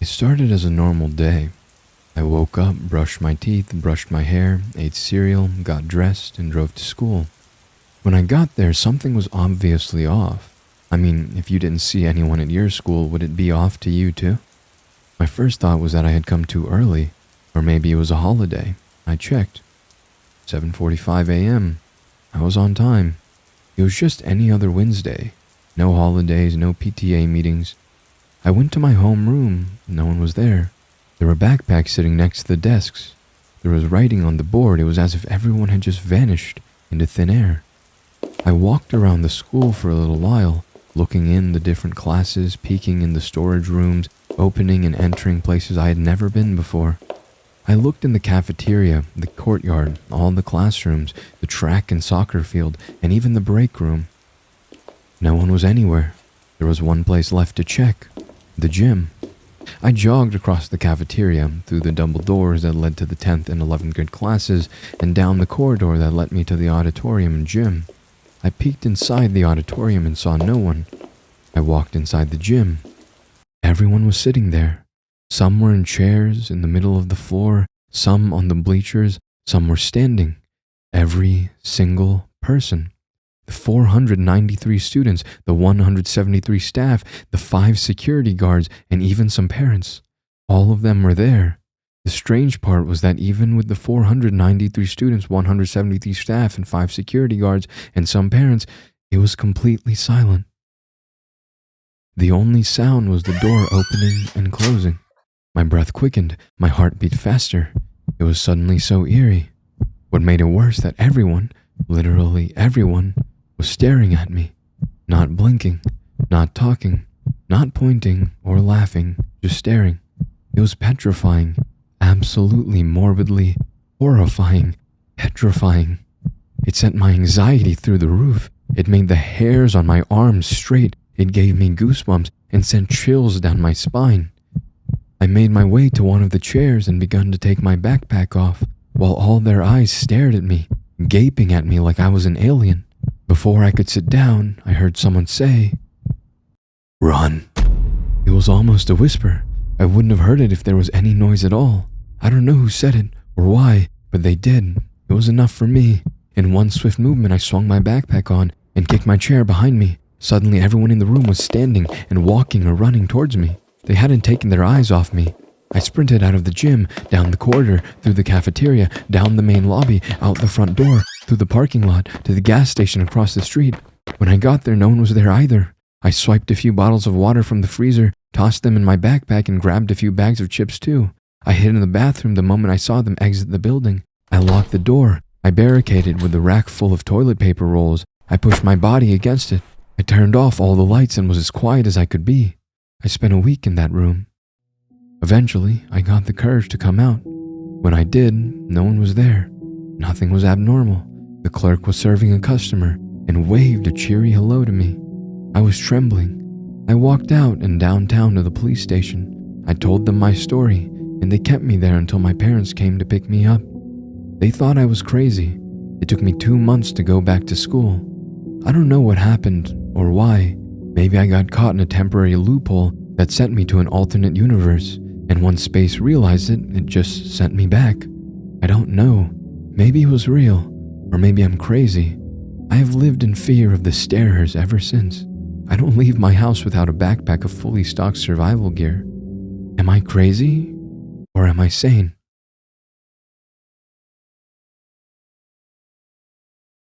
It started as a normal day. I woke up, brushed my teeth, brushed my hair, ate cereal, got dressed, and drove to school. When I got there, something was obviously off. I mean, if you didn't see anyone at your school, would it be off to you too? My first thought was that I had come too early, or maybe it was a holiday. I checked. 7:45 a.m. I was on time. It was just any other Wednesday. No holidays, no PTA meetings. I went to my home room. No one was there. There were backpacks sitting next to the desks. There was writing on the board. It was as if everyone had just vanished into thin air. I walked around the school for a little while, looking in the different classes, peeking in the storage rooms, opening and entering places I had never been before. I looked in the cafeteria, the courtyard, all the classrooms, the track and soccer field, and even the break room. No one was anywhere. There was one place left to check, the gym. I jogged across the cafeteria, through the double doors that led to the 10th and 11th grade classes, and down the corridor that led me to the auditorium and gym. I peeked inside the auditorium and saw no one. I walked inside the gym. Everyone was sitting there. Some were in chairs in the middle of the floor, some on the bleachers, some were standing. Every single person. The 493 students, the 173 staff, the 5 security guards, and even some parents. All of them were there. The strange part was that even with the 493 students, 173 staff, and 5 security guards, and some parents, it was completely silent. The only sound was the door opening and closing. My breath quickened, my heart beat faster. It was suddenly so eerie. What made it worse that everyone, literally everyone, was staring at me, not blinking, not talking, not pointing or laughing, just staring. It was petrifying, absolutely morbidly horrifying, petrifying. It sent my anxiety through the roof. It made the hairs on my arms straight. It gave me goosebumps and sent chills down my spine. I made my way to one of the chairs and began to take my backpack off, while all their eyes stared at me, gaping at me like I was an alien. Before I could sit down, I heard someone say, "Run." It was almost a whisper. I wouldn't have heard it if there was any noise at all. I don't know who said it or why, but they did. It was enough for me. In one swift movement, I swung my backpack on and kicked my chair behind me. Suddenly, everyone in the room was standing and walking or running towards me. They hadn't taken their eyes off me. I sprinted out of the gym, down the corridor, through the cafeteria, down the main lobby, out the front door, through the parking lot, to the gas station across the street. When I got there, no one was there either. I swiped a few bottles of water from the freezer, tossed them in my backpack, and grabbed a few bags of chips too. I hid in the bathroom the moment I saw them exit the building. I locked the door. I barricaded with a rack full of toilet paper rolls. I pushed my body against it. I turned off all the lights and was as quiet as I could be. I spent a week in that room. Eventually, I got the courage to come out. When I did, no one was there. Nothing was abnormal. The clerk was serving a customer and waved a cheery hello to me. I was trembling. I walked out and downtown to the police station. I told them my story, and they kept me there until my parents came to pick me up. They thought I was crazy. It took me 2 months to go back to school. I don't know what happened or why. Maybe I got caught in a temporary loophole that sent me to an alternate universe, and once space realized it, it just sent me back. I don't know. Maybe it was real, or maybe I'm crazy. I have lived in fear of the stairs ever since. I don't leave my house without a backpack of fully stocked survival gear. Am I crazy, or am I sane?